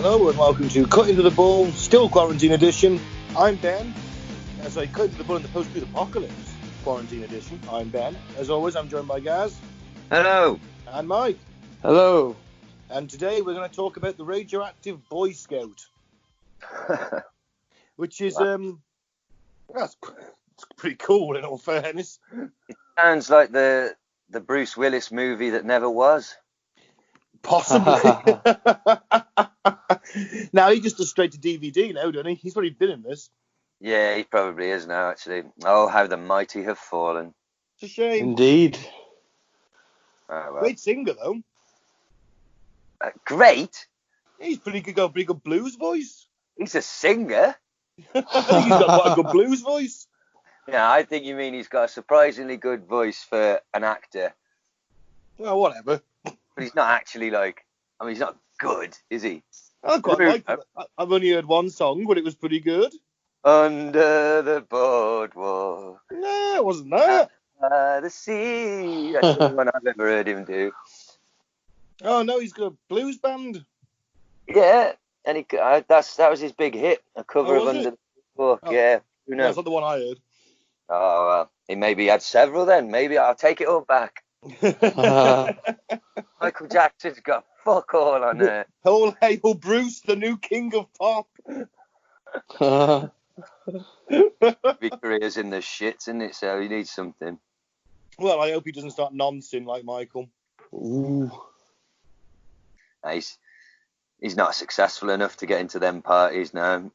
Hello and welcome to Cut Into the Bull, still quarantine edition. I'm Ben. As I cut into the bull in the post-truth apocalypse quarantine edition, I'm Ben. As always, I'm joined by Gaz. Hello. And Mike. Hello. And today we're going to talk about the Radioactive Boy Scout, which is that's pretty cool in all fairness. It sounds like the Bruce Willis movie that never was. Possibly. Now he just does straight to DVD now, doesn't he? He's probably been in this. Yeah, he probably is now, actually. Oh, how the mighty have fallen. It's a shame. Indeed. Oh, well. Great singer though. Great. He's got a pretty good blues voice. He's a singer. I think he's got quite a good blues voice. Yeah, I think you mean he's got a surprisingly good voice for an actor. Well, whatever. But he's not actually he's not good, is he? I quite like it. I've only heard one song, but it was pretty good. Under the boardwalk. No, it wasn't that. The sea. That's the only one I've ever heard him do. Oh, no, he's got a blues band. Yeah, and that was his big hit, a cover of Under the Boardwalk. Oh. Yeah, who knows? That's not the one I heard. Oh, well, he maybe had several then. Maybe I'll take it all back. Michael Jackson's got fuck all on there. All hail Bruce, the new king of pop. Big career's in the shits, isn't it? So he needs something. Well, I hope he doesn't start nonsing like Michael. Ooh. He's not successful enough to get into them parties now.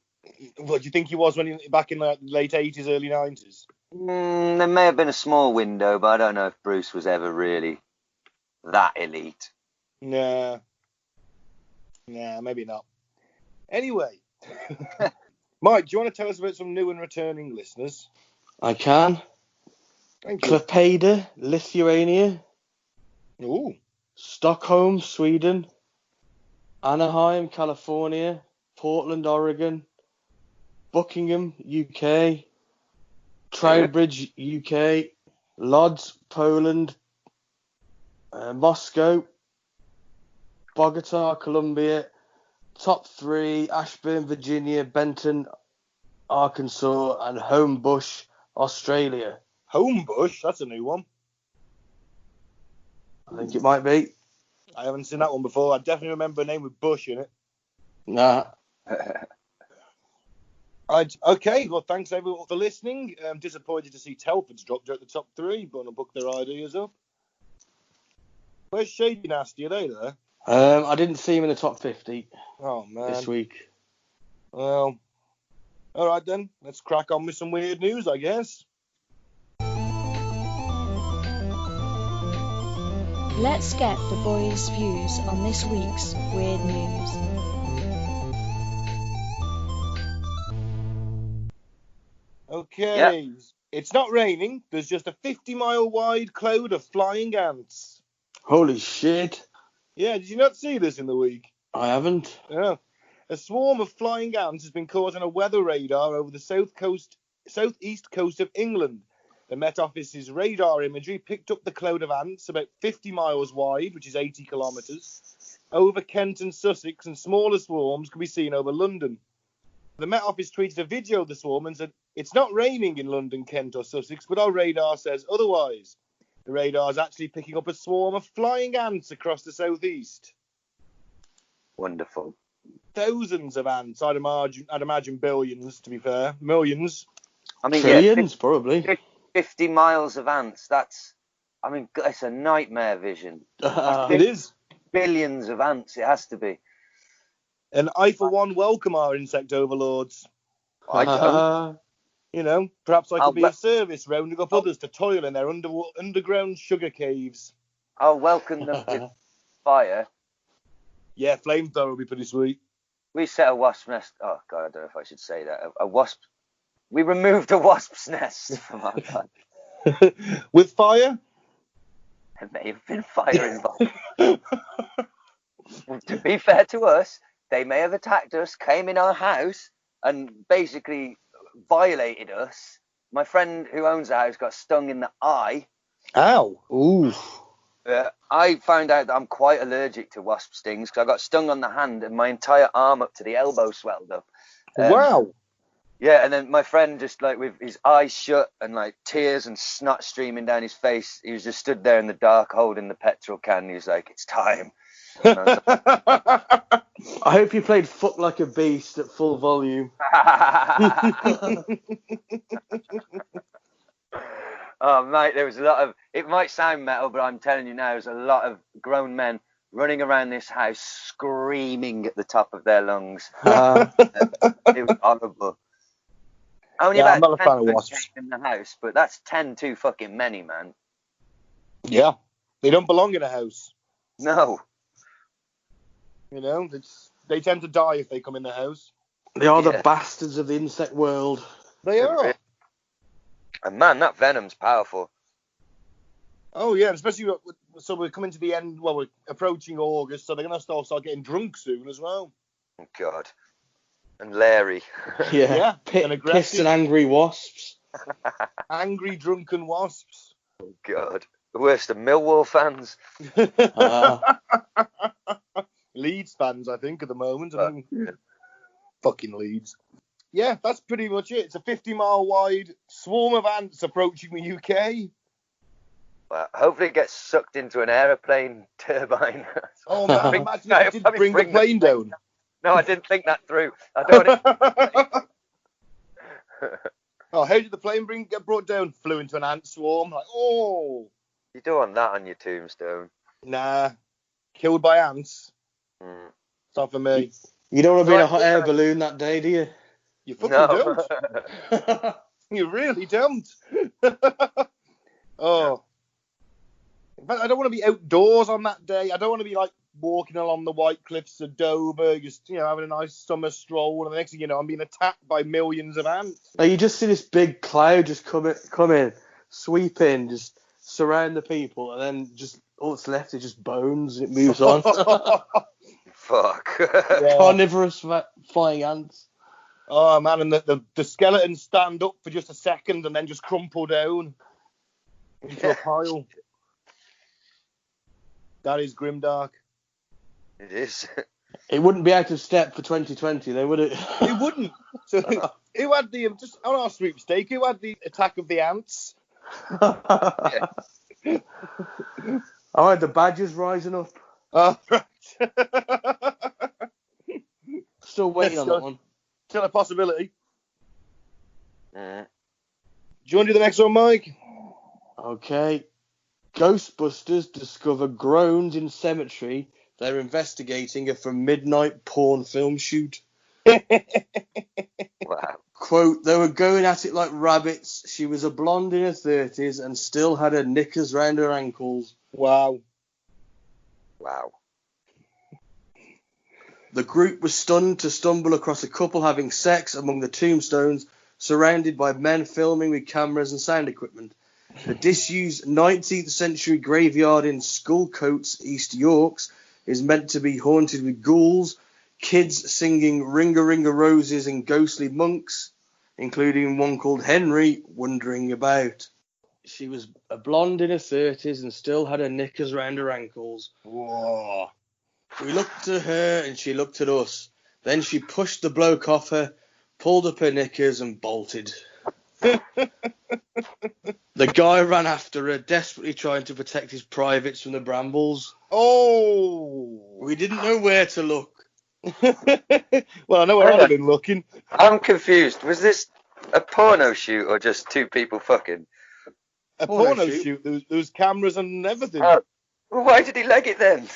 What do you think he was back in the late 80s, early 90s? There may have been a small window, but I don't know if Bruce was ever really that elite. Nah, maybe not. Anyway, Mike, do you want to tell us about some new and returning listeners? I can. Thank you. Klaipeda, Lithuania. Ooh. Stockholm, Sweden. Anaheim, California. Portland, Oregon. Buckingham, UK. Trowbridge, UK. Lodz, Poland. Moscow. Bogota, Colombia. Top 3, Ashburn, Virginia. Benton, Arkansas. And Homebush, Australia. Homebush? That's a new one. I think it might be. I haven't seen that one before. I definitely remember a name with Bush in it. Nah. Right, okay, well, thanks everyone for listening. I'm disappointed to see Telford's dropped out the top 3, but I'll book their ideas up. Where's Shady Nasty? Are they there? I didn't see him in the top 50 Oh, man. this week. Well, all right then. Let's crack on with some weird news, I guess. Let's get the boys' views on this week's weird news. Okay. Yep. It's not raining. There's just a 50-mile wide cloud of flying ants. Holy shit. Yeah, did you not see this in the week? I haven't. Yeah. A swarm of flying ants has been caught on a weather radar over the southeast coast of England. The Met Office's radar imagery picked up the cloud of ants about 50 miles wide, which is 80 kilometres, over Kent and Sussex, and smaller swarms can be seen over London. The Met Office tweeted a video of the swarm and said, "It's not raining in London, Kent or Sussex, but our radar says otherwise." The radar is actually picking up a swarm of flying ants across the southeast. Wonderful. Thousands of ants. I'd imagine billions, to be fair. Millions. I mean, Trillions, probably. 50 miles of ants. It's a nightmare vision. It is. Billions of ants, it has to be. And I, for one, welcome our insect overlords. I don't. You know, perhaps I could be I'll of service, rounding up others to toil in their underground sugar caves. I'll welcome them with fire. Yeah, flamethrower would be pretty sweet. We set a wasp nest. Oh, God, I don't know if I should say that. A wasp. We removed a wasp's nest from our garden. With fire? There may have been fire involved. To be fair to us, they may have attacked us, came in our house, and basically violated us. My friend who owns the house got stung in the eye. Ow. Ooh. I found out that I'm quite allergic to wasp stings because I got stung on the hand and my entire arm up to the elbow swelled up. Wow. Yeah, and then my friend just like with his eyes shut and like tears and snot streaming down his face, he was just stood there in the dark holding the petrol can. He was like, "It's time." And I was like, I hope you played Fuck Like a Beast at full volume. oh, mate, there was a lot of. It might sound metal, but I'm telling you now, there's a lot of grown men running around this house screaming at the top of their lungs. It was horrible. Only I'm not a about fan of 10 wasps. came in the house, but that's 10 too fucking many, man. Yeah. They don't belong in a house. No. You know, they tend to die if they come in the house. They are Yeah. the bastards of the insect world. They are. And man, that venom's powerful. Oh, yeah, especially, so we're coming to the end, well, we're approaching August, so they're going to start getting drunk soon as well. Oh, God. And Larry. Yeah, and aggressive. Pissed and angry wasps. Angry, drunken wasps. Oh, God. The worst of Millwall fans. Leeds fans, I think, at the moment. Yeah. Fucking Leeds. Yeah, that's pretty much it. It's a 50-mile wide swarm of ants approaching the UK. Well, hopefully it gets sucked into an aeroplane turbine. Oh, man, imagine if it did bring the plane down. No, I didn't think that through. I don't want it. Oh, how did the plane get brought down? Flew into an ant swarm. Like, oh. You don't want that on your tombstone. Nah. Killed by ants. It's not for me. You don't want to be in a hot air balloon that day, do you? You fucking No. don't. You really don't. Oh. In fact, I don't want to be outdoors on that day. I don't want to be like walking along the white cliffs of Dover, just, you know, having a nice summer stroll, and the next thing you know, I'm being attacked by millions of ants. Now you just see this big cloud just come in, sweep in, just surround the people, and then just all that's left is just bones, and it moves on. Fuck. Yeah. Carnivorous flying ants. Oh, man, and the skeletons stand up for just a second and then just crumple down into a pile. That is grimdark. It is. It wouldn't be out of step for 2020, though, would it? It wouldn't. So, who had the, just on our sweepstake, who had the attack of the ants? Yeah. I had the badgers rising up. Oh, right. Still waiting on that one. Still a possibility. Mm. Do you want to do the next one, Mike? Okay. Ghostbusters discover groans in cemetery. They're investigating a from midnight porn film shoot. Wow. Quote, they were going at it like rabbits. She was a blonde in her 30s and still had her knickers round her ankles. Wow. Wow. The group was stunned to stumble across a couple having sex among the tombstones, surrounded by men filming with cameras and sound equipment. The disused 19th century graveyard in Skullcoats, East Yorks, is meant to be haunted with ghouls, kids singing Ringa Ringa Roses and ghostly monks, including one called Henry, wandering about. She was a blonde in her 30s and still had her knickers round her ankles. Whoa. We looked at her and she looked at us. Then she pushed the bloke off her, pulled up her knickers and bolted. The guy ran after her, desperately trying to protect his privates from the brambles. Oh. We didn't know where to look. Well, I know where I'd have been looking. I'm confused. Was this a porno shoot or just two people fucking? A Porno porno shoot. shoot. There was cameras and everything. Oh. Well, why did he leg it then?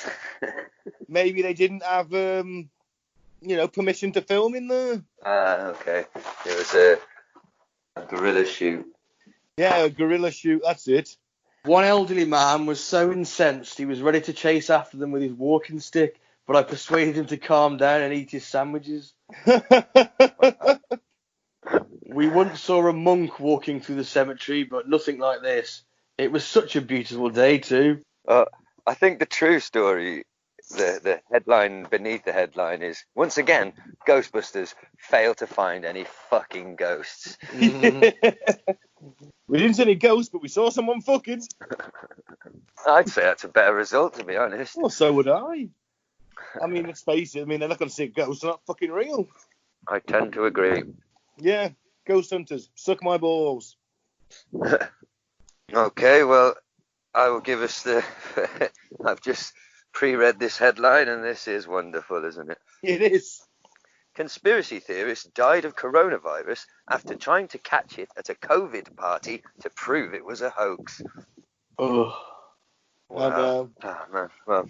Maybe they didn't have, permission to film in there. Okay. It was a gorilla shoot. Yeah, a gorilla shoot. That's it. One elderly man was so incensed he was ready to chase after them with his walking stick, but I persuaded him to calm down and eat his sandwiches. We once saw a monk walking through the cemetery, but nothing like this. It was such a beautiful day too. I think the true story the headline beneath the headline is, once again, Ghostbusters fail to find any fucking ghosts. We didn't see any ghosts, but we saw someone fucking. I'd say that's a better result, to be honest. Well, so would I. I mean, let's face it. I mean, they're not going to see ghosts. They're not fucking real. I tend to agree. Yeah, ghost hunters, suck my balls. Okay, well, I will give us the... I've just pre-read this headline, and this is wonderful, isn't it? It is. Conspiracy theorists died of coronavirus after trying to catch it at a COVID party to prove it was a hoax. Oh. Wow. Oh, man. Well,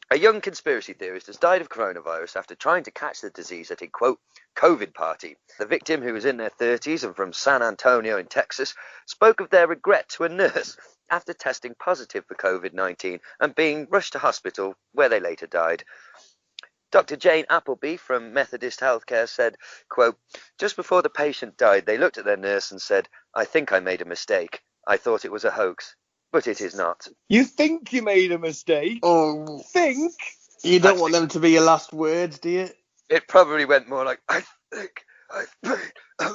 a young conspiracy theorist has died of coronavirus after trying to catch the disease at a, quote, COVID party. The victim, who was in their 30s and from San Antonio in Texas, spoke of their regret to a nurse after testing positive for COVID-19 and being rushed to hospital, where they later died. Dr. Jane Appleby from Methodist Healthcare said, quote, just before the patient died, they looked at their nurse and said, I think I made a mistake. I thought it was a hoax, but it is not. You think you made a mistake? Oh. Think? You don't want them to be your last words, do you? It probably went more like, I think I've made a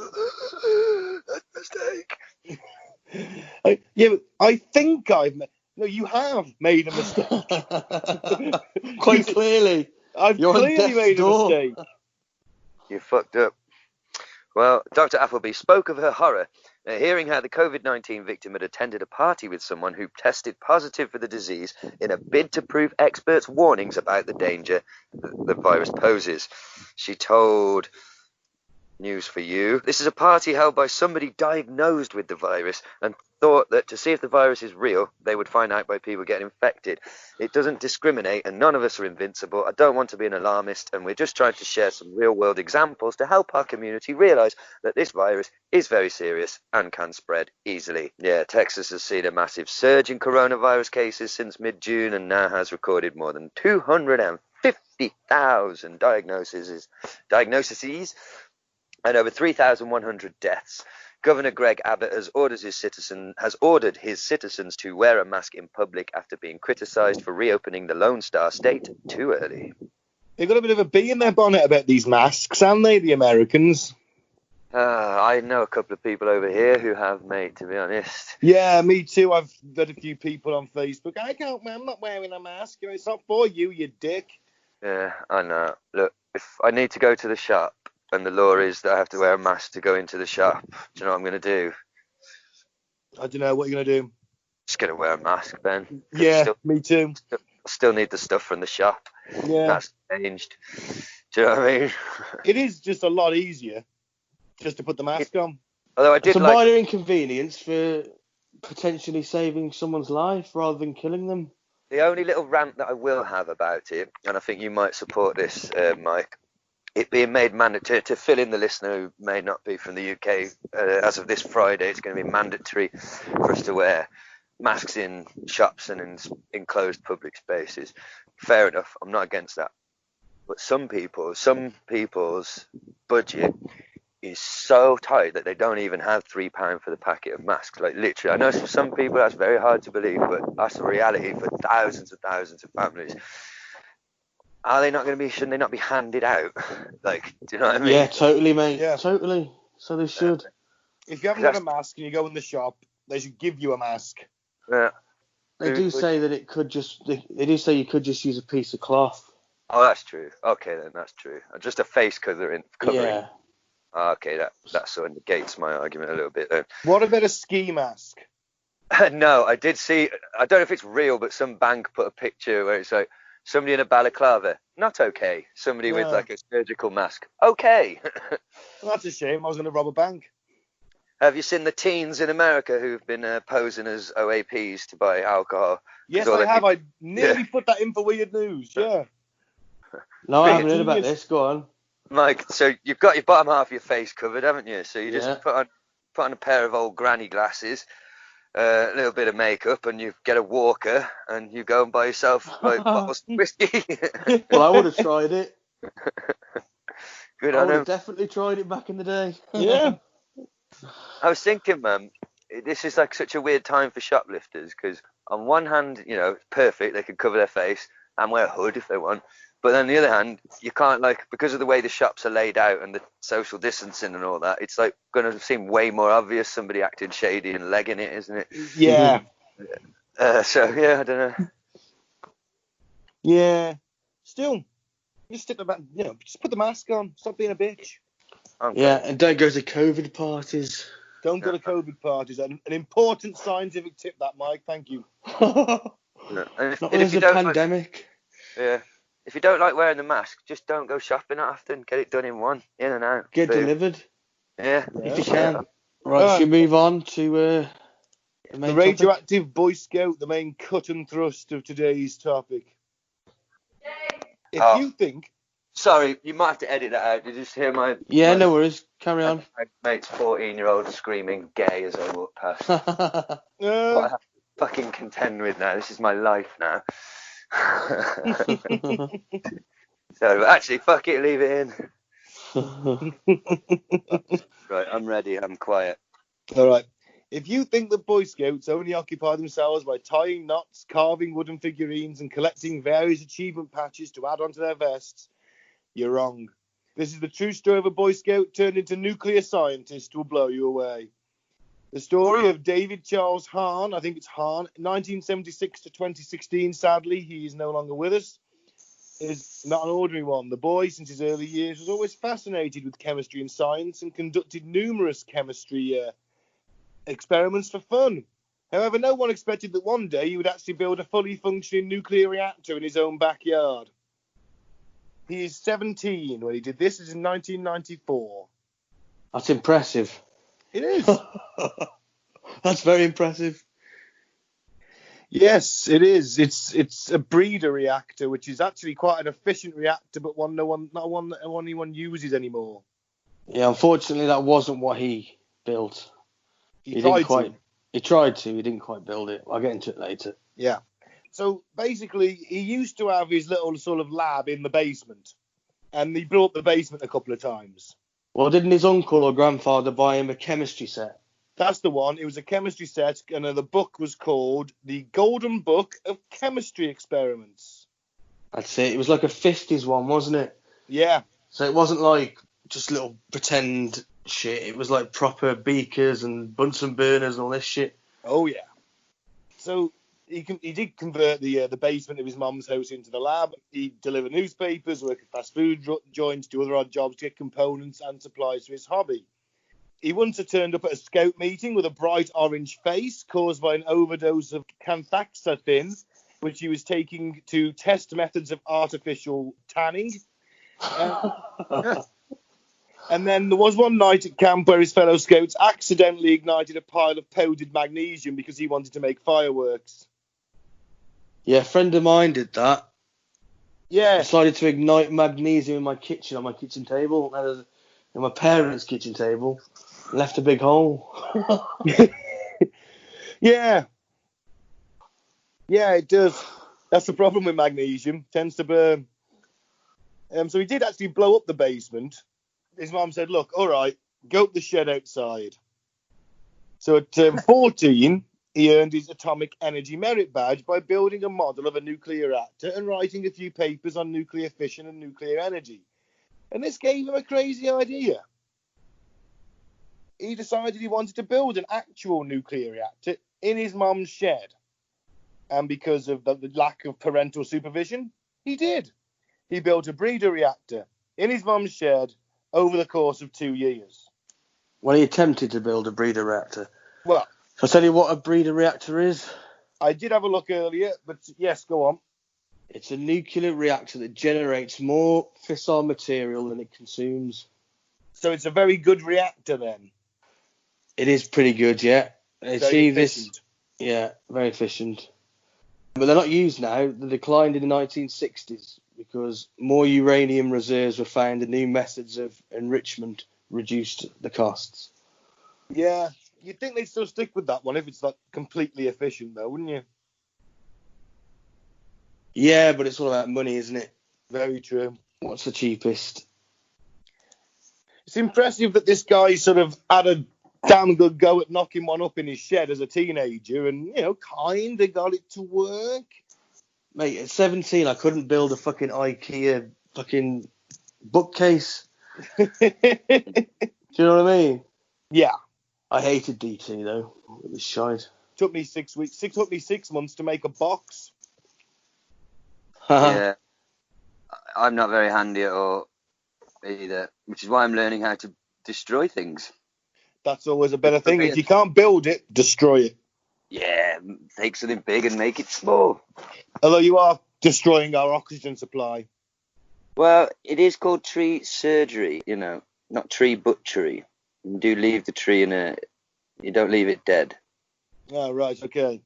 mistake. Yeah, but I think I've made... No, you have made a mistake. Quite clearly. I've You're on clearly death's made door. a mistake. You fucked up. Well, Dr. Appleby spoke of her horror at hearing how the COVID-19 victim had attended a party with someone who tested positive for the disease in a bid to prove experts' warnings about the danger the virus poses. She told News for You, this is a party held by somebody diagnosed with the virus and thought that to see if the virus is real, they would find out by people getting infected. It doesn't discriminate and none of us are invincible. I don't want to be an alarmist, and we're just trying to share some real-world examples to help our community realise that this virus is very serious and can spread easily. Yeah, Texas has seen a massive surge in coronavirus cases since mid-June and now has recorded more than 250,000 diagnoses and over 3,100 deaths. Governor Greg Abbott has ordered his citizens to wear a mask in public after being criticised for reopening the Lone Star State too early. They've got a bit of a bee in their bonnet about these masks, haven't they, the Americans? I know a couple of people over here who have, mate, to be honest. Yeah, me too. I've read a few people on Facebook. I'm not wearing a mask. It's not for you, you dick. Yeah, I know. Look, if I need to go to the shop, and the law is that I have to wear a mask to go into the shop, do you know what I'm going to do? I don't know. What are you going to do? Just going to wear a mask, Ben. Yeah, me too. Still need the stuff from the shop. Yeah. That's changed. Do you know what I mean? It is just a lot easier just to put the mask on. Although I It's did a like... minor inconvenience for potentially saving someone's life rather than killing them. The only little rant that I will have about it, and I think you might support this, Mike, it being made mandatory to fill in the listener who may not be from the UK. As of this Friday, it's going to be mandatory for us to wear masks in shops and in enclosed public spaces. Fair enough, I'm not against that. But some people's budget is so tight that they don't even have £3 for the packet of masks. Like, literally, I know for some people that's very hard to believe, but that's the reality for thousands and thousands of families. Are they not going to be, shouldn't they not be handed out? Like, do you know what I mean? Yeah, totally, mate. Yeah. Totally. So they should. If you haven't got a mask and you go in the shop, they should give you a mask. Yeah. They do say that it could just, they do say you could just use a piece of cloth. Oh, that's true. Okay, then that's true. Just a face covering. Yeah. Okay, that sort of negates my argument a little bit then. What about a ski mask? No, I did see, I don't know if it's real, but some bank put a picture where it's like, somebody in a balaclava, not okay. Somebody with like a surgical mask, okay. Well, that's a shame. I was going to rob a bank. Have you seen the teens in America who've been posing as OAPs to buy alcohol? Yes, I have. I nearly put that in for Weird News. Yeah. No, I haven't heard about this. Go on. Mike, so you've got your bottom half of your face covered, haven't you? So you just put on a pair of old granny glasses, a little bit of makeup, and you get a walker, and you go and buy yourself like bottles of whiskey. Well, I would have tried it. Good I on would him. have definitely tried it back in the day. Yeah. I was thinking, man, this is like such a weird time for shoplifters because on one hand, you know, it's perfect, they can cover their face. and wear a hood if they want. But on the other hand, you can't, like, because of the way the shops are laid out and the social distancing and all that, it's like going to seem way more obvious somebody acting shady and legging it, isn't it? Yeah. So yeah, I don't know. Yeah. Still, just stick the just put the mask on. Stop being a bitch. Okay. Yeah, and don't go to COVID parties. Don't go to COVID parties. An important scientific tip, that, Mike. Thank you. No. And Not when there's a pandemic. Yeah. If you don't like wearing the mask, just don't go shopping often. Get it done in one, in and out. Get delivered. Yeah. If you can. Right, should we move on to the radioactive topic? Boy Scout, the main cut and thrust of today's topic. If you think... Sorry, you might have to edit that out. Did you just hear my... Yeah, no worries. Carry on. My mate's 14-year-old screaming gay as I walk past. What I have to fucking contend with now. This is my life now. So, actually, fuck it, leave it in. Right, I'm ready. I'm quiet. All right. If you think that Boy Scouts only occupy themselves by tying knots, carving wooden figurines, and collecting various achievement patches to add onto their vests, you're wrong. This is the true story of a Boy Scout turned into nuclear scientist will blow you away. The story of David Charles Hahn, I think it's Hahn, 1976 to 2016, sadly, he is no longer with us, is not an ordinary one. The boy, since his early years, was always fascinated with chemistry and science and conducted numerous chemistry experiments for fun. However, no one expected that one day he would actually build a fully functioning nuclear reactor in his own backyard. He is 17 when he did this. This is in 1994. That's impressive. It is. That's very impressive. Yes, it is. It's a breeder reactor, which is actually quite an efficient reactor, but not one that anyone uses anymore. Yeah, unfortunately, that wasn't what he built. He tried to. He tried to. He didn't quite build it. I'll get into it later. Yeah. So basically, he used to have his little sort of lab in the basement, and he blew up the basement a couple of times. Well, didn't his uncle or grandfather buy him a chemistry set? That's the one. It was a chemistry set, and the book was called The Golden Book of Chemistry Experiments. That's it. It was like a 50s one, wasn't it? Yeah. So it wasn't like just little pretend shit. It was like proper beakers and Bunsen burners and all this shit. Oh, yeah. So he did convert the basement of his mum's house into the lab. He'd deliver newspapers, work at fast food joints, do other odd jobs to get components and supplies to his hobby. He once had turned up at a scout meeting with a bright orange face caused by an overdose of canthaxanthin, which he was taking to test methods of artificial tanning. And then there was one night at camp where his fellow scouts accidentally ignited a pile of powdered magnesium because he wanted to make fireworks. Yeah, a friend of mine did that. Yeah. Decided to ignite magnesium in my kitchen, on my kitchen table, in my parents' kitchen table. Left a big hole. Yeah. Yeah, it does. That's the problem with magnesium. Tends to burn. So he did actually blow up the basement. His mum said, look, all right, go up the shed outside. So at 14, he earned his Atomic Energy Merit Badge by building a model of a nuclear reactor and writing a few papers on nuclear fission and nuclear energy. And this gave him a crazy idea. He decided he wanted to build an actual nuclear reactor in his mum's shed. And because of the lack of parental supervision, he did. He built a breeder reactor in his mum's shed over the course of 2 years. Well, he attempted to build a breeder reactor. Well, so I'll tell you what a breeder reactor is. I did have a look earlier, but yes, go on. It's a nuclear reactor that generates more fissile material than it consumes. So it's a very good reactor then? It is pretty good, yeah. They very efficient. Yeah, very efficient. But they're not used now. They declined in the 1960s because more uranium reserves were found and new methods of enrichment reduced the costs. Yeah, you'd think they'd still stick with that one if it's not completely efficient, though, wouldn't you? Yeah, but it's all about money, isn't it? Very true. What's the cheapest? It's impressive that this guy sort of had a damn good go at knocking one up in his shed as a teenager and, kind of got it to work. Mate, at 17, I couldn't build a fucking IKEA fucking bookcase. Do you know what I mean? Yeah. I hated DT though. It was shite. Took me 6 weeks. Took me 6 months to make a box. Yeah. I'm not very handy at all either, which is why I'm learning how to destroy things. That's always a better thing. If you can't build it, destroy it. Yeah, take something big and make it small. Although you are destroying our oxygen supply. Well, it is called tree surgery, you know, not tree butchery. You do leave the tree you don't leave it dead. Oh, right, okay.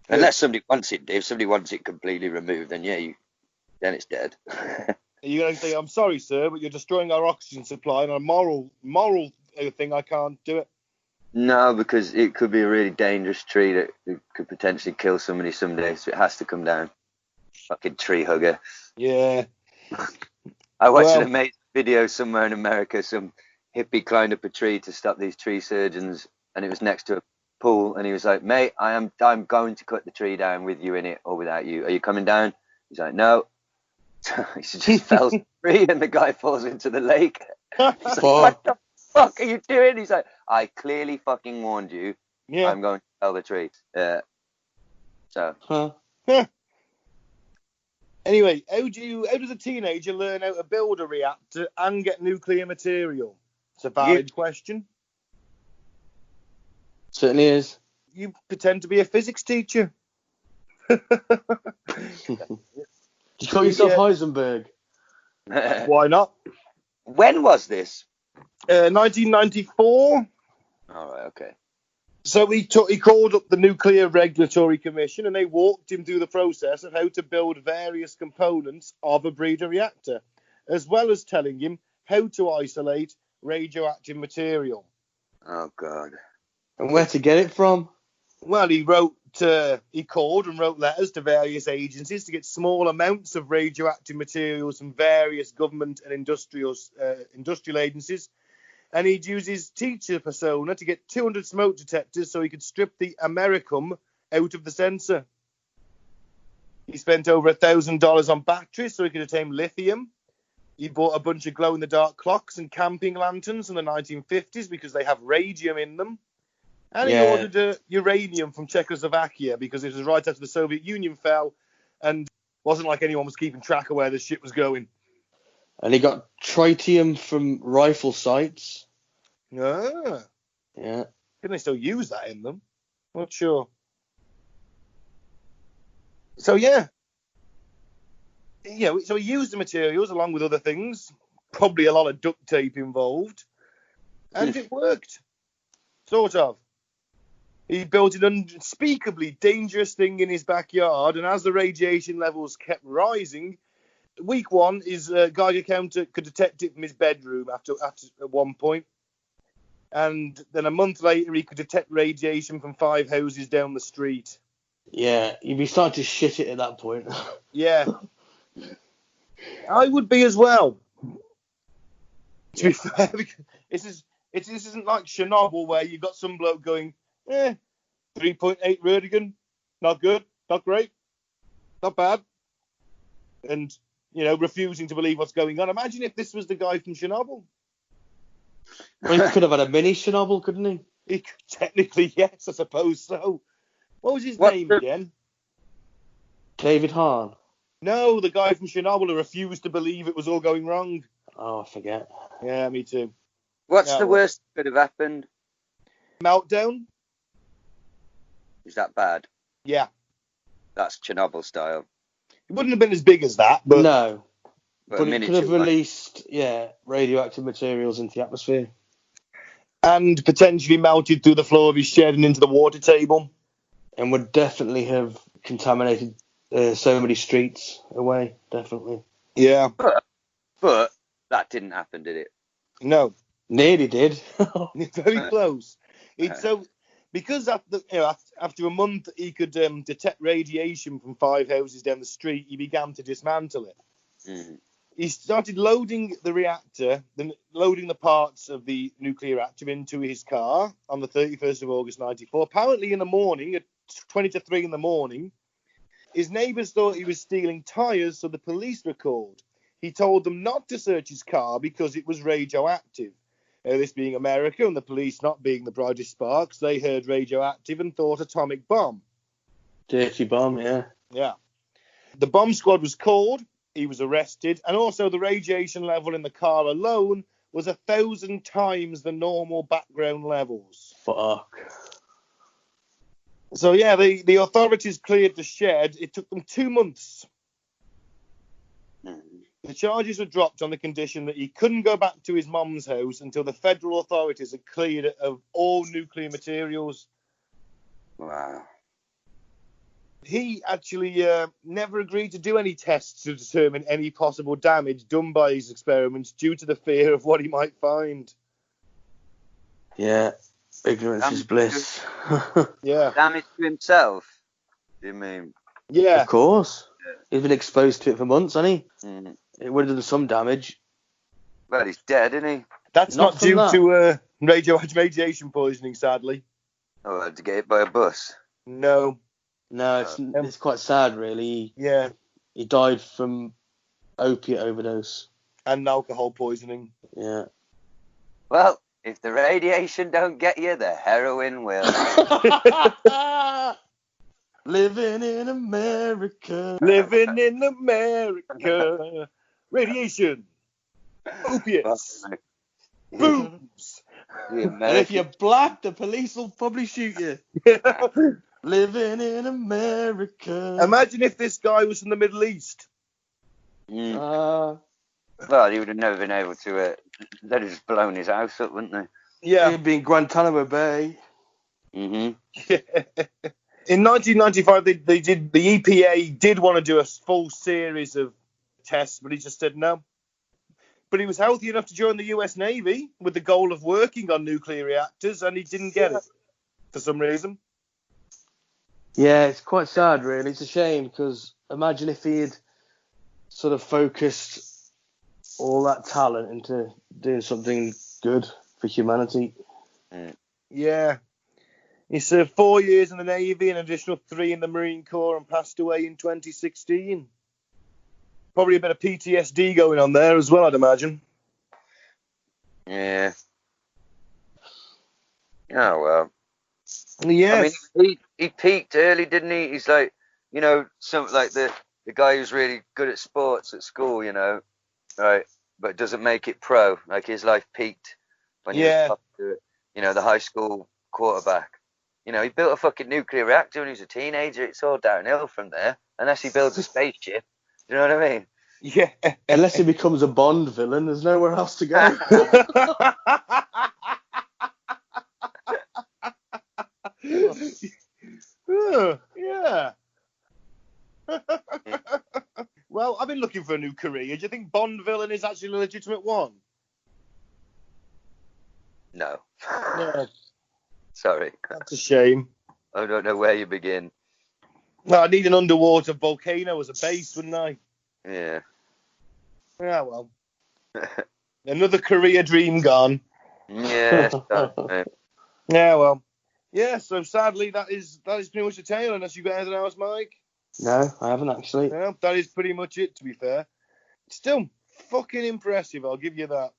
Unless somebody wants it. If somebody wants it completely removed, then yeah, then it's dead. You're going to say, I'm sorry, sir, but you're destroying our oxygen supply, and on a moral thing, I can't do it. No, because it could be a really dangerous tree that could potentially kill somebody someday, so it has to come down. Fucking tree hugger. Yeah. I watched an amazing video somewhere in America. Some hippie climbed up a tree to stop these tree surgeons, and it was next to a pool, and he was like, mate, I'm going to cut the tree down with you in it or without you. Are you coming down? He's like, no. He just fell to the tree, and the guy falls into the lake. He's like, what the fuck are you doing? He's like, I clearly fucking warned you. Yeah. I'm going to fell the tree. Anyway, how does a teenager learn how to build a reactor and get nuclear material? It's a valid question. Certainly is. You pretend to be a physics teacher. You call yourself Heisenberg? Why not? When was this? 1994. All right, okay. So he called up the Nuclear Regulatory Commission, and they walked him through the process of how to build various components of a breeder reactor, as well as telling him how to isolate radioactive material. Oh, God. And where to get it from? Well, he called and wrote letters to various agencies to get small amounts of radioactive materials from various government and industrial agencies. And he'd use his teacher persona to get 200 smoke detectors so he could strip the americum out of the sensor. He spent over $1,000 on batteries so he could obtain lithium. He bought a bunch of glow-in-the-dark clocks and camping lanterns in the 1950s because they have radium in them. And he ordered uranium from Czechoslovakia because it was right after the Soviet Union fell and wasn't like anyone was keeping track of where this shit was going. And he got tritium from rifle sights. Ah. Yeah. Can they still use that in them? Not sure. So, yeah. Yeah, so he used the materials along with other things. Probably a lot of duct tape involved. And it worked. Sort of. He built an unspeakably dangerous thing in his backyard, and as the radiation levels kept rising, week one, his Geiger counter could detect it from his bedroom at one point. And then a month later, he could detect radiation from 5 houses down the street. Yeah, you'd be starting to shit it at that point. Yeah. I would be as well. To be fair, because this isn't like Chernobyl where you've got some bloke going, 3.8 Röntgen, not good, not great, not bad. And, refusing to believe what's going on. Imagine if this was the guy from Chernobyl. Well, he could have had a mini Chernobyl, couldn't he? He could, technically, yes, I suppose so. What was his name again? David Hahn. No, the guy from Chernobyl who refused to believe it was all going wrong. Oh, I forget. Yeah, me too. What's the worst that could have happened? Meltdown. Is that bad? Yeah. That's Chernobyl style. It wouldn't have been as big as that, but... No. But it could have one. released, radioactive materials into the atmosphere. And potentially melted through the floor of his shed and into the water table. And would definitely have contaminated so many streets away, definitely. Yeah. But that didn't happen, did it? No. Nearly did. Very close. Because after a month he could detect radiation from 5 houses down the street, he began to dismantle it. Mm. He started loading the reactor, loading the parts of the nuclear reactor into his car on the 31st of August 94. Apparently in the morning, at 20 to 3 in the morning, His neighbours thought he was stealing tyres, so the police were called. He told them not to search his car because it was radioactive. This being America and the police not being the brightest sparks, they heard radioactive and thought atomic bomb. Dirty bomb, yeah. Yeah. The bomb squad was called, he was arrested, and also the radiation level in the car alone was 1,000 times the normal background levels. Fuck. So yeah, the authorities cleared the shed. It took them 2 months. The charges were dropped on the condition that he couldn't go back to his mum's house until the federal authorities had cleared it of all nuclear materials. Wow. He actually never agreed to do any tests to determine any possible damage done by his experiments due to the fear of what he might find. Yeah, ignorance is bliss. Yeah. Damage to himself, do you mean? Yeah. Of course. He's been exposed to it for months, hasn't he? Mm. It would have done some damage. Well, he's dead, isn't he? That's Not not from due that. to radiation poisoning, sadly. Oh, I had to get hit by a bus. No. No, it's quite sad, really. Yeah. He died from opiate overdose. And alcohol poisoning. Yeah. Well, if the radiation don't get you, the heroin will. Living in America. Living in America. Radiation. Opiates. Booms. And if you're black, the police will probably shoot you. Living in America. Imagine if this guy was from the Middle East. Well, he would have never been able to. They'd have just blown his house up, wouldn't they? Yeah. He'd be in Guantanamo Bay. Mm-hmm. In 1995, the EPA did want to do a full series of tests, but he just said no. But he was healthy enough to join the US Navy with the goal of working on nuclear reactors, and he didn't get it for some reason. Yeah, it's quite sad, really. It's a shame, because imagine if he had sort of focused all that talent into doing something good for humanity. Yeah. He served 4 years in the Navy, an additional 3 in the Marine Corps, and passed away in 2016. Probably a bit of PTSD going on there as well, I'd imagine. Yeah. Oh, well. Yes. I mean, he peaked early, didn't he? He's like, some like the guy who's really good at sports at school, right? But doesn't make it pro. Like his life peaked when he was up to it. The high school quarterback. He built a fucking nuclear reactor when he was a teenager. It's all downhill from there, unless he builds a spaceship. Do you know what I mean? Yeah. Unless he becomes a Bond villain, there's nowhere else to go. Yeah. Well, I've been looking for a new career. Do you think Bond villain is actually a legitimate one? No. No. Sorry. That's a shame. I don't know where you begin. No, I need an underwater volcano as a base, wouldn't I? Yeah. Yeah, well. Another career dream gone. Yeah. Yeah, well. Yeah, so sadly that is pretty much the tale, unless you got anything else, Mike. No, I haven't actually. Yeah, that is pretty much it, to be fair. Still fucking impressive, I'll give you that.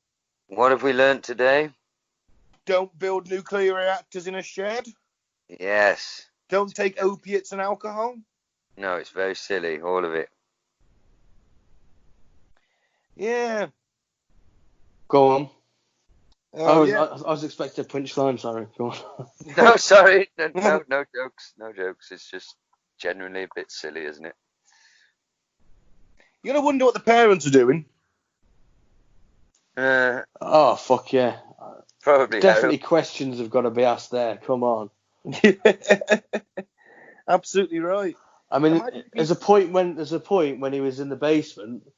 What have we learnt today? Don't build nuclear reactors in a shed. Yes. Don't take opiates and alcohol. No, it's very silly, all of it. Yeah. Go on. Yeah. I was expecting a punchline, sorry. Go on. No, sorry. No jokes. No jokes. It's just genuinely a bit silly, isn't it? You're going to wonder what the parents are doing. Oh, fuck yeah. Probably. Definitely questions have got to be asked there. Come on. Absolutely right. I mean, there's a point when he was in the basement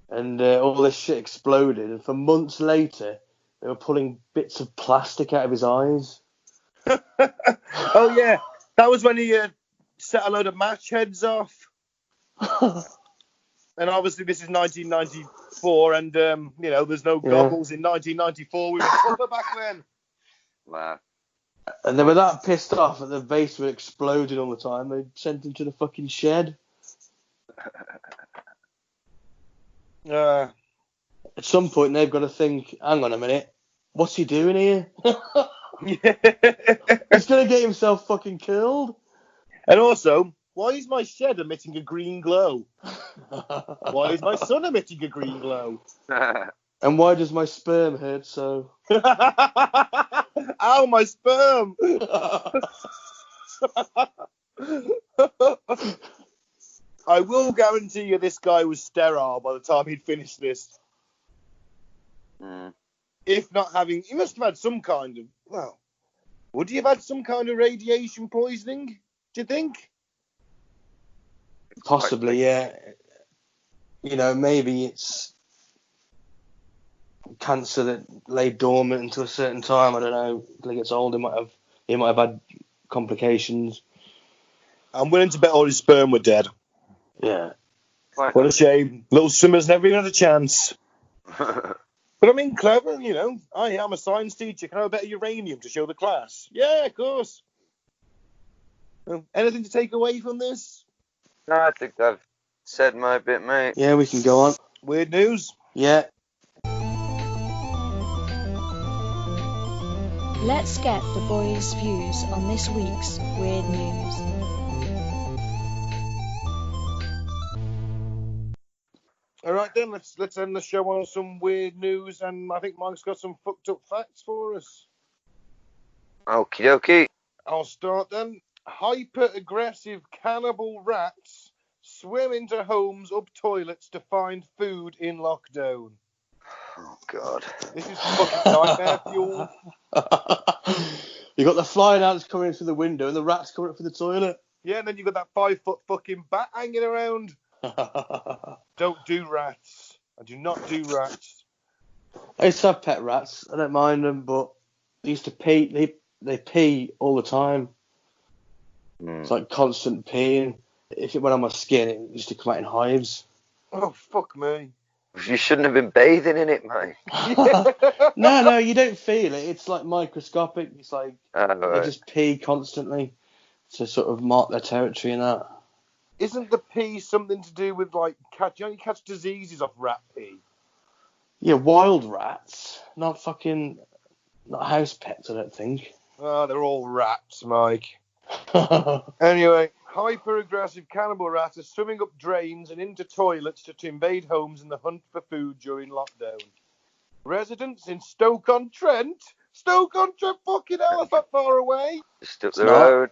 and all this shit exploded, and for months later they were pulling bits of plastic out of his eyes. Oh yeah, that was when he set a load of match heads off. And obviously this is 1994, and there's no goggles in 1994. We were proper back then. Wow. And they were that pissed off that the basement exploded all the time. They sent him to the fucking shed. Uh, At some point, they've got to think, hang on a minute, what's he doing here? He's going to get himself fucking killed. And also, why is my shed emitting a green glow? Why is my sun emitting a green glow? And why does my sperm hurt so? Ow, my sperm! I will guarantee you this guy was sterile by the time he'd finished this. Mm. If not having... He must have had some kind of... Well, would he have had some kind of radiation poisoning, do you think? Possibly, yeah. You know, maybe it's cancer that lay dormant until a certain time. I don't know. Until he gets old, he might have had complications. I'm willing to bet all his sperm were dead. Yeah. What a shame. Little swimmer's never even had a chance. But I mean, clever, you know. I am a science teacher. Can I have a bit of uranium to show the class? Yeah, of course. Anything to take away from this? No, I think I've said my bit, mate. Yeah, we can go on. Weird news? Yeah. Let's get the boys' views on this week's weird news. All right then, let's end the show on some weird news, and I think Mike's got some fucked up facts for us. Okie dokie. I'll start then. Hyper-aggressive cannibal rats swim into homes up toilets to find food in lockdown. Oh, God. This is fucking nightmare fuel. You got the flying ants coming in through the window and the rats coming up through the toilet. Yeah, and then you got that 5-foot fucking bat hanging around. Don't do rats. I do not do rats. I used to have pet rats. I don't mind them, but they used to pee. They pee all the time. It's like constant peeing. If it went on my skin, it used to come out in hives. Oh, fuck me. You shouldn't have been bathing in it, mate. No, you don't feel it. It's like microscopic. It's like Right. they just pee constantly to sort of mark their territory and that. Isn't the pee something to do with, like, you catch diseases off rat pee? Yeah, wild rats. Not house pets, I don't think. Oh, they're all rats, Mike. Anyway, hyper-aggressive cannibal rats are swimming up drains and into toilets to invade homes in the hunt for food during lockdown. Residents in Stoke-on-Trent? Stoke-on-Trent, fucking hell, it's not far away. Just up the road.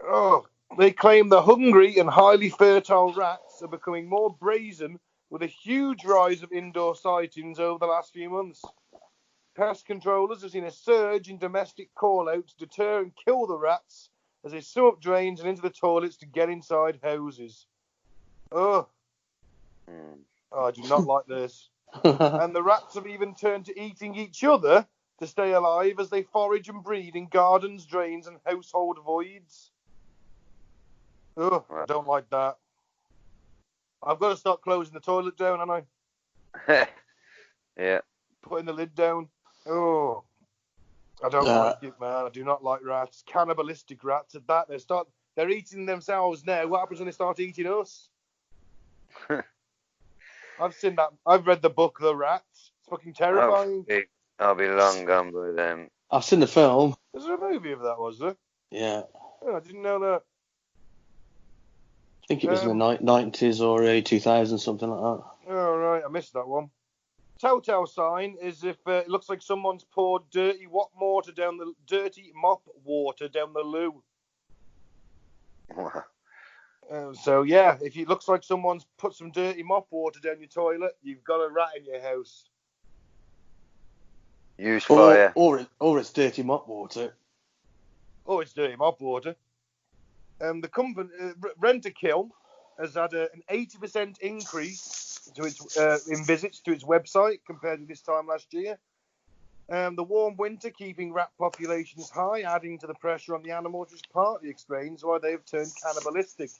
Oh, they claim the hungry and highly fertile rats are becoming more brazen with a huge rise of indoor sightings over the last few months. Pest controllers have seen a surge in domestic call-outs to deter and kill the rats as they swim up drains and into the toilets to get inside houses. Oh, I do not like this. And the rats have even turned to eating each other to stay alive as they forage and breed in gardens, drains, and household voids. Oh, I don't like that. I've got to start closing the toilet down, haven't I? Yeah. Putting the lid down. Oh, I don't like it, man. I do not like rats. Cannibalistic rats at that. They're eating themselves now. What happens when they start eating us? I've seen that. I've read the book, The Rats. It's fucking terrifying. I'll be long gone by then. I've seen the film. Was there a movie of that, was there? Yeah. Oh, I didn't know that. I think it was in the 90s or early 2000s, something like that. Oh, right. I missed that one. Telltale sign is if it looks like someone's poured dirty mop water down the loo. So, yeah, if it looks like someone's put some dirty mop water down your toilet, you've got a rat in your house. Use fire. Or it's dirty mop water. Oh, it's dirty mop water. The company, Rent-A-Kill, has had an 80% increase to its in visits to its website compared to this time last year. The warm winter keeping rat populations high, adding to the pressure on the animals, which partly explains why they have turned cannibalistic.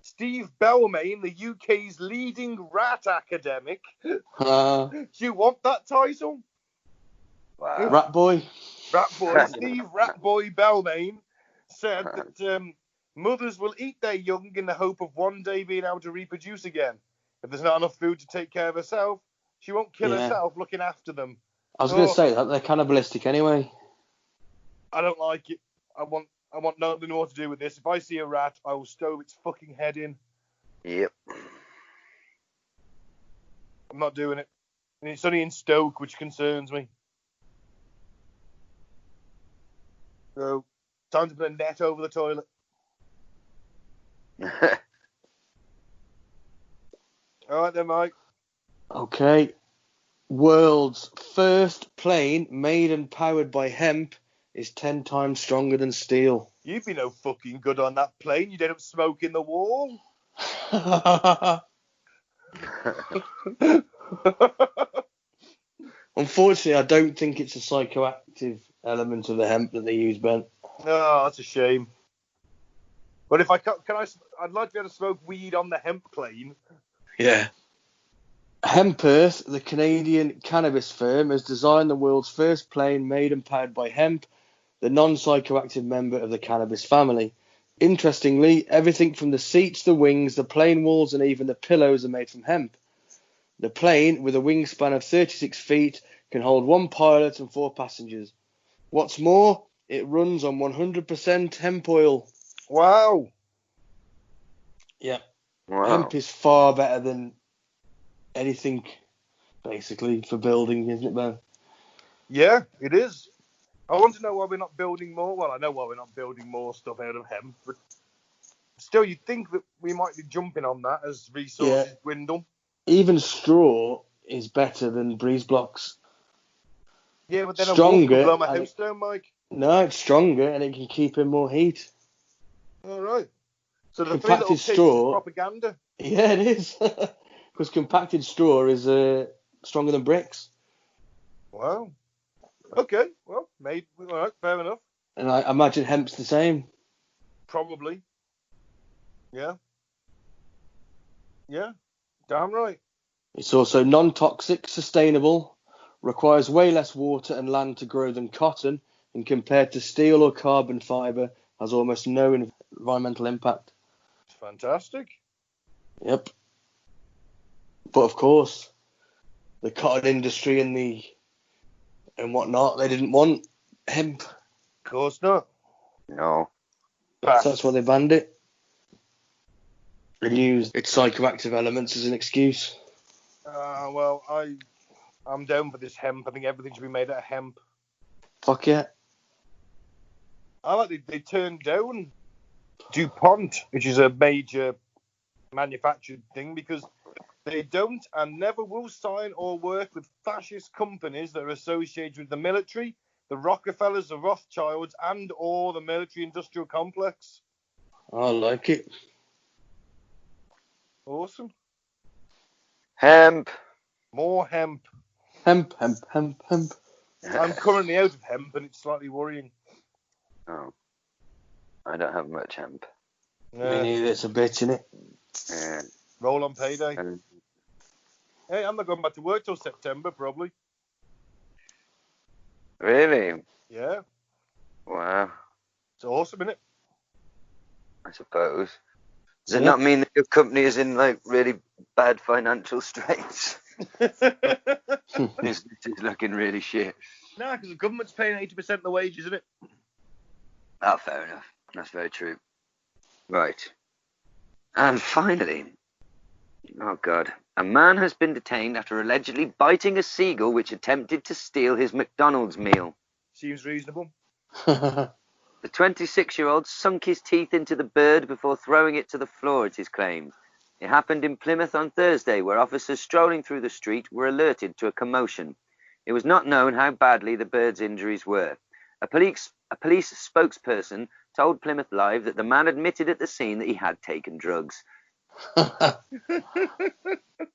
Steve Belmain, the UK's leading rat academic. Do you want that title? Wow. Rat boy. Rat boy. Steve Rat Boy Belmain said that Mothers will eat their young in the hope of one day being able to reproduce again. If there's not enough food to take care of herself, she won't kill herself looking after them. I was going to say that they're cannibalistic anyway. I don't like it. I want nothing more to do with this. If I see a rat, I will stove its fucking head in. Yep. I'm not doing it. And it's only in Stoke, which concerns me. So, time to put a net over the toilet. All right then, Mike. Okay. World's first plane made and powered by hemp is 10 times stronger than steel. You'd be no fucking good on that plane. You'd end up smoking the wall. Unfortunately, I don't think it's a psychoactive element of the hemp that they use, Ben. Oh, that's a shame. But if I'd like to be able to smoke weed on the hemp plane. Yeah. Hemp Earth, the Canadian cannabis firm, has designed the world's first plane made and powered by hemp, the non-psychoactive member of the cannabis family. Interestingly, everything from the seats, the wings, the plane walls, and even the pillows are made from hemp. The plane, with a wingspan of 36 feet, can hold 1 pilot and 4 passengers. What's more, it runs on 100% hemp oil. Wow. Yeah. Wow. Hemp is far better than anything, basically, for building, isn't it, Ben? Yeah, it is. I want to know why we're not building more. Well, I know why we're not building more stuff out of hemp, but still, you'd think that we might be jumping on that as resources dwindle. Even straw is better than breeze blocks. Yeah, but then Stronger, a wolf can blow my house down, Mike. No, it's stronger and it can keep in more heat. All right. So the Compacted three little pigs straw is propaganda. Yeah, it is. Because compacted straw is stronger than bricks. Wow. Okay. Well, maybe. All right. Fair enough. And I imagine hemp's the same. Probably. Yeah. Yeah. Damn right. It's also non-toxic, sustainable, requires way less water and land to grow than cotton, and compared to steel or carbon fibre, has almost no environmental impact. Fantastic. Yep. But of course, the cotton industry and whatnot, they didn't want hemp. Of course not. No. So that's why they banned it. And used its psychoactive elements as an excuse. Well, I'm down for this hemp. I think everything should be made out of hemp. Fuck yeah. I like they turned down DuPont, which is a major manufactured thing, because they don't and never will sign or work with fascist companies that are associated with the military, the Rockefellers, the Rothschilds, and or the military-industrial complex. I like it. Awesome. Hemp. More hemp. Hemp, hemp, hemp, hemp. I'm currently out of hemp, and it's slightly worrying. Oh. I don't have much hemp. Me neither, it's a bitch, innit? Yeah. Roll on payday. Hey, I'm not going back to work till September, probably. Really? Yeah. Wow. It's awesome, isn't it? I suppose. Does it not mean that your company is in like really bad financial straits? This is looking really shit. No, because the government's paying 80% of the wages, isn't it? Oh, fair enough. That's very true. Right. And finally, oh God, a man has been detained after allegedly biting a seagull which attempted to steal his McDonald's meal. Seems reasonable. The 26-year-old sunk his teeth into the bird before throwing it to the floor, it is claimed. It happened in Plymouth on Thursday, where officers strolling through the street were alerted to a commotion. It was not known how badly the bird's injuries were. A police spokesperson told Plymouth Live that the man admitted at the scene that he had taken drugs.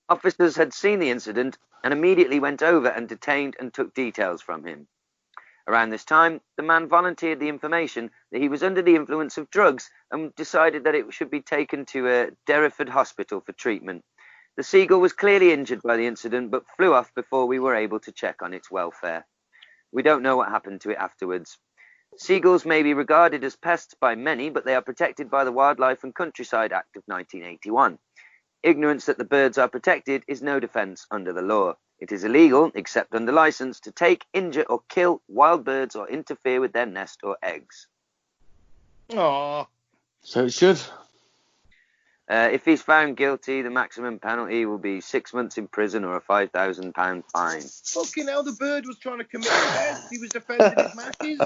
Officers had seen the incident and immediately went over and detained and took details from him. Around this time, the man volunteered the information that he was under the influence of drugs and decided that it should be taken to Derriford Hospital for treatment. The seagull was clearly injured by the incident but flew off before we were able to check on its welfare. We don't know what happened to it afterwards. Seagulls may be regarded as pests by many, but they are protected by the Wildlife and Countryside Act of 1981. Ignorance that the birds are protected is no defence under the law. It is illegal, except under licence, to take, injure or kill wild birds or interfere with their nest or eggs. Aww. So it should. If he's found guilty, the maximum penalty will be 6 months in prison or a £5,000 fine. Fucking hell, the bird was trying to commit theft. He was defending his masses.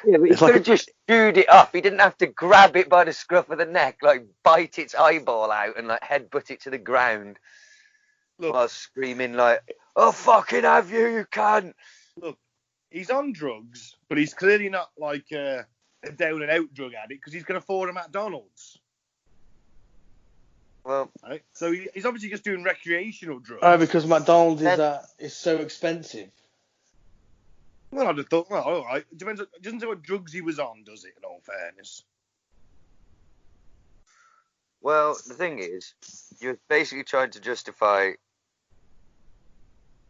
Yeah, but he could have just chewed it off. He didn't have to grab it by the scruff of the neck, like bite its eyeball out and like headbutt it to the ground. Look, while screaming like, "Oh, fucking have you, you cunt!" Look, he's on drugs, but he's clearly not like a down and out drug addict because he's going to afford a McDonald's. Well, right? So he's obviously just doing recreational drugs. Oh, because McDonald's is so expensive. Well, I'd have thought, well, all right. It depends. It doesn't say what drugs he was on, does it, in all fairness? Well, the thing is, you're basically trying to justify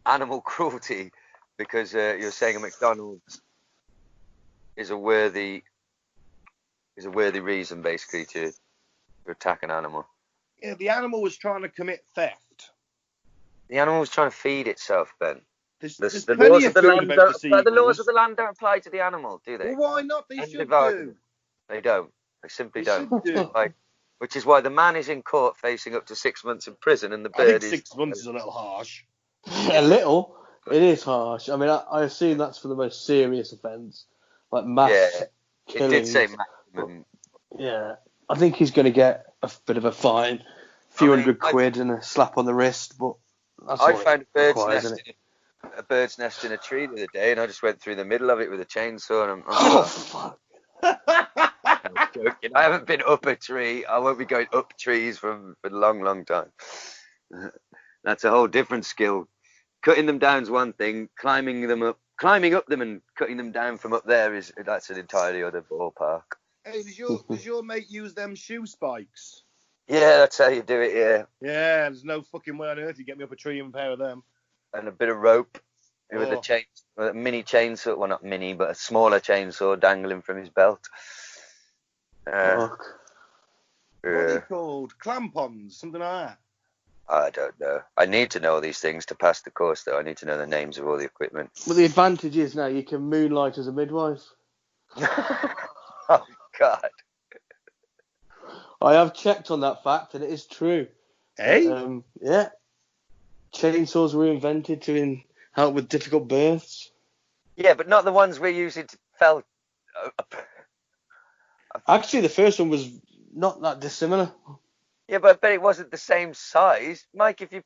animal cruelty because you're saying a McDonald's is a worthy reason, basically, to attack an animal. Yeah, the animal was trying to commit theft. The animal was trying to feed itself, Ben. There's The plenty laws of of the food land about the don't, the laws seagulls. of the land don't apply to the animal, do they? Well, why not? They End should of argument. do. They don't. They simply They don't. should do. Like, which is why the man is in court facing up to 6 months in prison, and the I think bird is 6 months is a little harsh. A little. It is harsh. I mean, I assume that's for the most serious offence, like mass It killings. did say maximum. Yeah, I think he's going to get a bit of a fine, a few hundred quid and a slap on the wrist, but that's I what found it requires, a bird's nest in a tree the other day, and I just went through the middle of it with a chainsaw, and Oh, fuck. I'm joking. I haven't been up a tree. I won't be going up trees for a long, long time. That's a whole different skill. Cutting them down is one thing. Climbing up them and cutting them down from up there that's an entirely other ballpark. Hey, does your mate use them shoe spikes? Yeah, that's how you do it. Yeah, Yeah, there's no fucking way on earth you get me up a tree and a pair of them. and a bit of rope with Oh. a mini chainsaw. Well, not mini, but a smaller chainsaw dangling from his belt. Fuck. What are they called? Clampons, something like that. I don't know. I need to know all these things to pass the course, though. I need to know the names of all the equipment. Well, the advantage is now you can moonlight as a midwife. Oh, God. I have checked on that fact, and it is true. Hey? Yeah. Chainsaws were invented to help with difficult births. Yeah, but not the ones we're using to fell. Actually, the first one was not that dissimilar. Yeah, but I bet it wasn't the same size. Mike, if you...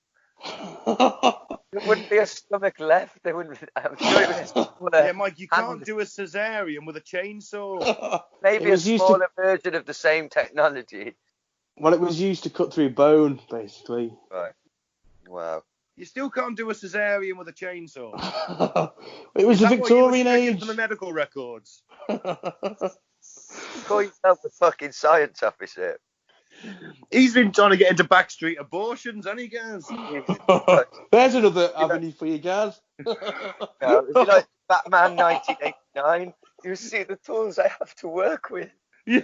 There wouldn't be a stomach left. There wouldn't... I'm sure it was smaller. Yeah, Mike, you can't do a cesarean with a chainsaw. Maybe a smaller version of the same technology. Well, it was used to cut through bone, basically. Right. Wow. You still can't do a cesarean with a chainsaw. It was the Victorian age. From the medical records. Call yourself a fucking science officer. He's been trying to get into backstreet abortions, hasn't he, Gaz? There's another avenue for you, Gaz. Is it like Batman 1989? You see the tools I have to work with. Yeah.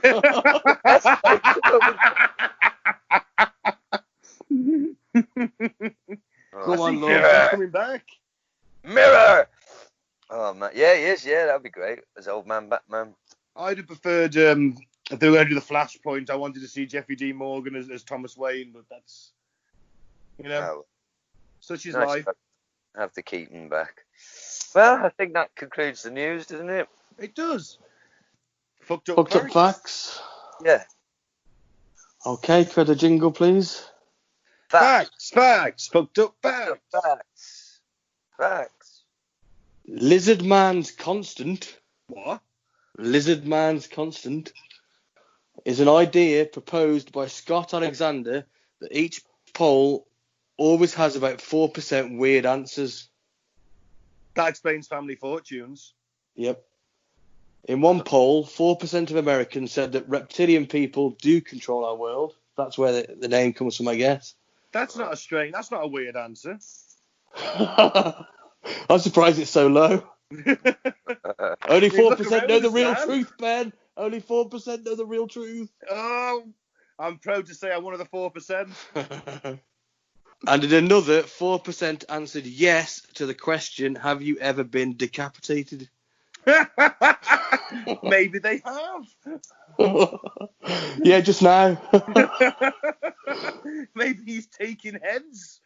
Come on, Lord. He's coming back. Mirror! Oh, man. Yeah, he is. Yeah, that'd be great. As old man Batman. I'd have preferred, if they were going to do the Flashpoint, I wanted to see Jeffrey D. Morgan as Thomas Wayne, but that's, such is life. Have the Keaton back. Well, I think that concludes the news, doesn't it? It does. Fucked up facts. Yeah. Okay, could a jingle, please? Facts. Fucked up facts. Facts. Lizard Man's Constant. What? Lizard Man's Constant is an idea proposed by Scott Alexander that each poll always has about 4% weird answers. That explains Family Fortunes. Yep. In one poll, 4% of Americans said that reptilian people do control our world. That's where the name comes from, I guess. That's not a weird answer. I'm surprised it's so low. Only Look 4% know around the us, real man. truth, Ben. Only 4% know the real truth. Oh, I'm proud to say I'm one of the 4%. And in another, 4% answered yes to the question, have you ever been decapitated? Maybe they have. Yeah, just now. Maybe he's taking heads.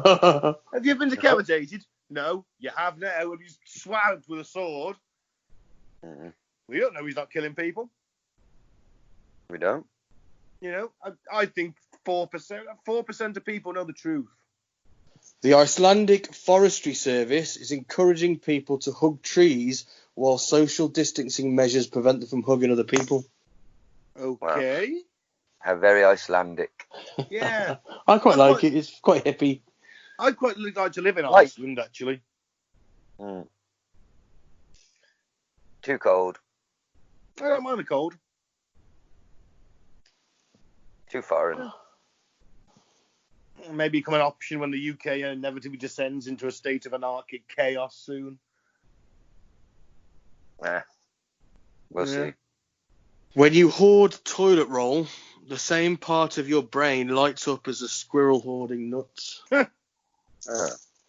Have you been decapitated? No, you have now, and he's swabbed with a sword. We don't know he's not killing people. We don't. You know, I think 4% of people know the truth. The Icelandic Forestry Service is encouraging people to hug trees while social distancing measures prevent them from hugging other people. Okay. Wow. How very Icelandic. Yeah. I quite like it. It's quite hippie. I'd quite like to live in Iceland, actually. Too cold. I don't mind the cold. Too foreign. Maybe become an option when the UK inevitably descends into a state of anarchic chaos soon. We'll see. When you hoard toilet roll, the same part of your brain lights up as a squirrel hoarding nuts.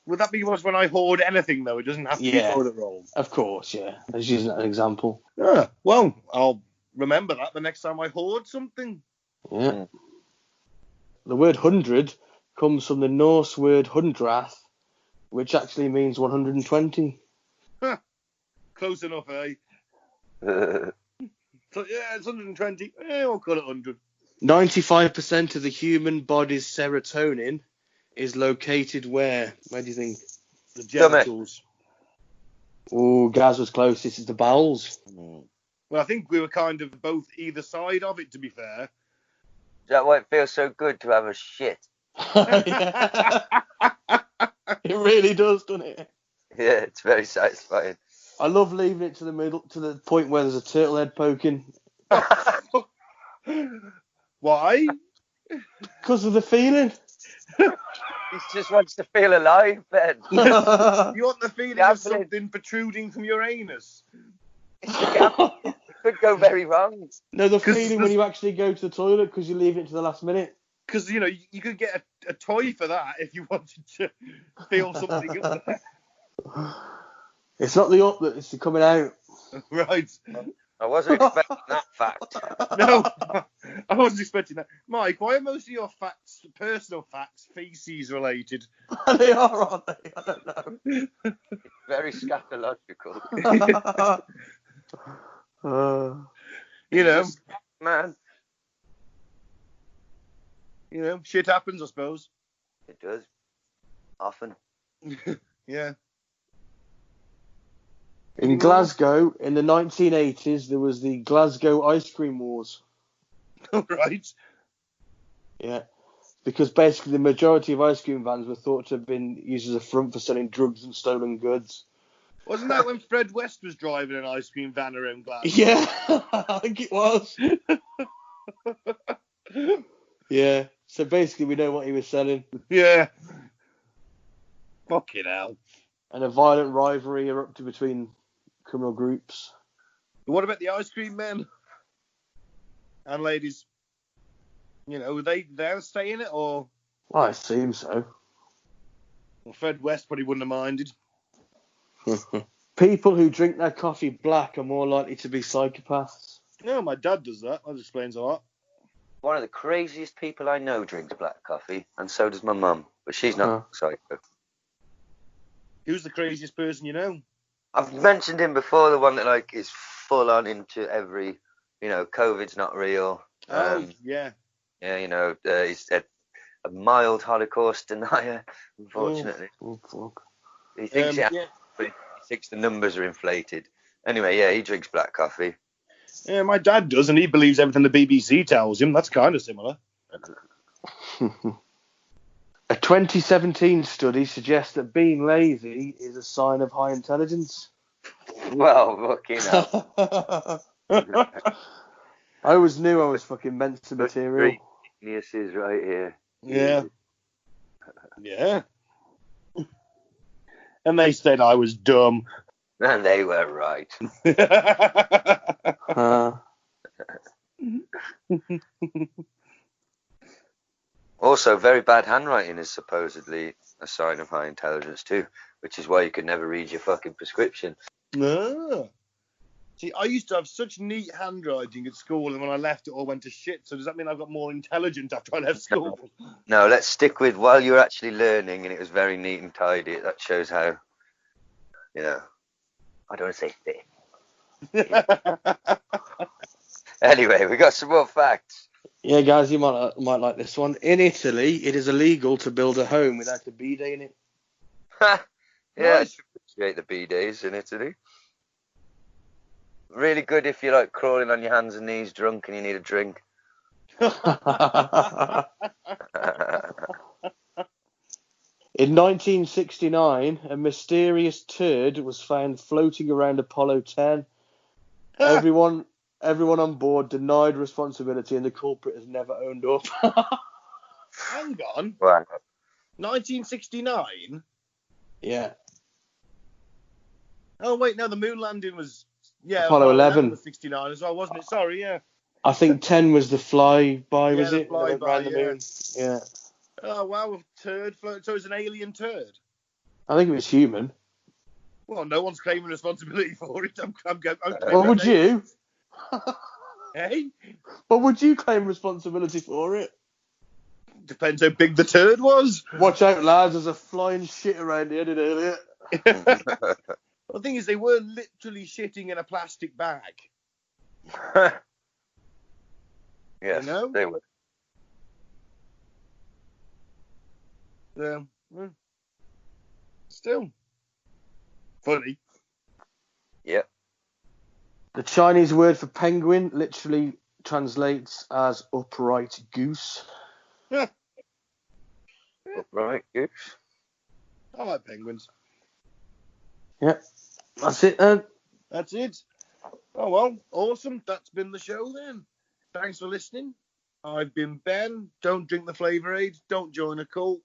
Would that be when I hoard anything, though? It doesn't have to be toilet roll. Of course, yeah. I was using that as an example. Well, I'll remember that the next time I hoard something. Yeah. The word 100 comes from the Norse word hundrath, which actually means 120. Close enough, eh? So, yeah, it's 120. We'll call it 100. 95% of the human body's serotonin is located where? Where do you think? The genitals. Oh, Gaz was close. This is the bowels. Well, I think we were kind of both either side of it, to be fair. Is that why it feels so good to have a shit? It really does, doesn't it? Yeah, it's very satisfying. I love leaving it to the middle, to the point where there's a turtle head poking. Why? Because of the feeling. He just wants to feel alive, Ben. You want the feeling of something protruding from your anus? It could go very wrong. No, the feeling when you actually go to the toilet because you leave it to the last minute. Because, you know, you could get a toy for that if you wanted to feel something up there. It's not the up that it's the coming out. Right. I wasn't expecting that fact. No, I wasn't expecting that. Mike, why are most of your facts, personal facts, feces related? They are, aren't they? I don't know. Very scatological. You know, man. You know, shit happens, I suppose. It does. Often. Yeah. In Glasgow, in the 1980s, there was the Glasgow ice cream wars. Right. Yeah. Because basically the majority of ice cream vans were thought to have been used as a front for selling drugs and stolen goods. Wasn't that when Fred West was driving an ice cream van around Glasgow? Yeah, I think it was. Yeah. So basically we know what he was selling. Yeah. Fucking hell. And a violent rivalry erupted between criminal groups. What about the ice cream men and ladies? You know, were they stay in it, or? Well, it seems so. Well, Fred West probably wouldn't have minded. People who drink their coffee black are more likely to be psychopaths. Yeah, my dad does that. That explains a lot. One of the craziest people I know drinks black coffee, and so does my mum, but she's not psycho. Who's the craziest person you know? I've mentioned him before, the one that like is full on into every, you know, COVID's not real. Yeah. Yeah, you know, he's a mild Holocaust denier, unfortunately. Oh, fuck. He thinks but he thinks the numbers are inflated. Anyway, yeah, he drinks black coffee. Yeah, my dad does, and he believes everything the BBC tells him. That's kind of similar. A 2017 study suggests that being lazy is a sign of high intelligence. Well, fucking hell. I always knew I was fucking meant to material. Geniuses right here. Yeah. Yeah. And they said I was dumb. And they were right. Also, very bad handwriting is supposedly a sign of high intelligence too, which is why you could never read your fucking prescription. Ah. See, I used to have such neat handwriting at school, and when I left, it all went to shit. So does that mean I got more intelligent after I left school? No, let's stick with while you're actually learning and it was very neat and tidy. That shows how, I don't want to say fit. Anyway, we got some more facts. Yeah, guys, you might like this one. In Italy, it is illegal to build a home without a bidet in it. Yeah, Nice. I appreciate the bidets in Italy. Really good if you're like crawling on your hands and knees drunk and you need a drink. In 1969, a mysterious turd was found floating around Apollo 10. Everyone on board denied responsibility, and the culprit has never owned up. Hang on. Wow. 1969? Yeah. Oh, wait, no, the moon landing was... Yeah, Apollo 11 was 69 as well, wasn't it? Sorry, yeah. I think 10 was the flyby, was the it? When they went flyby, round the yeah. moon. Yeah. Oh, wow, a turd float. So it's an alien turd. I think it was human. Well, no one's claiming responsibility for it. I'm What would you? Hey? What would you claim responsibility for it? Depends how big the turd was. Watch out, lads. There's a flying shit around here earlier. The thing is, they were literally shitting in a plastic bag. Yes, they were. Still funny. Yep. The Chinese word for penguin literally translates as upright goose. Upright goose. I like penguins. Yeah, that's it then. That's it. Oh, well, awesome. That's been the show then. Thanks for listening. I've been Ben. Don't drink the Flavour Aid. Don't join a cult.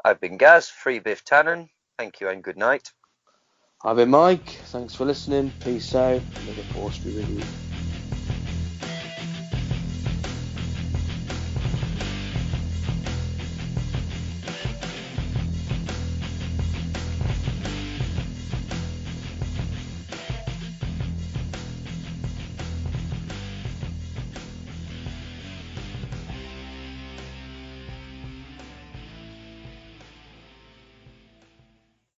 I've been Gaz, Free Biff Tannen. Thank you and good night. I've been Mike. Thanks for listening. Peace out. May the force be with you.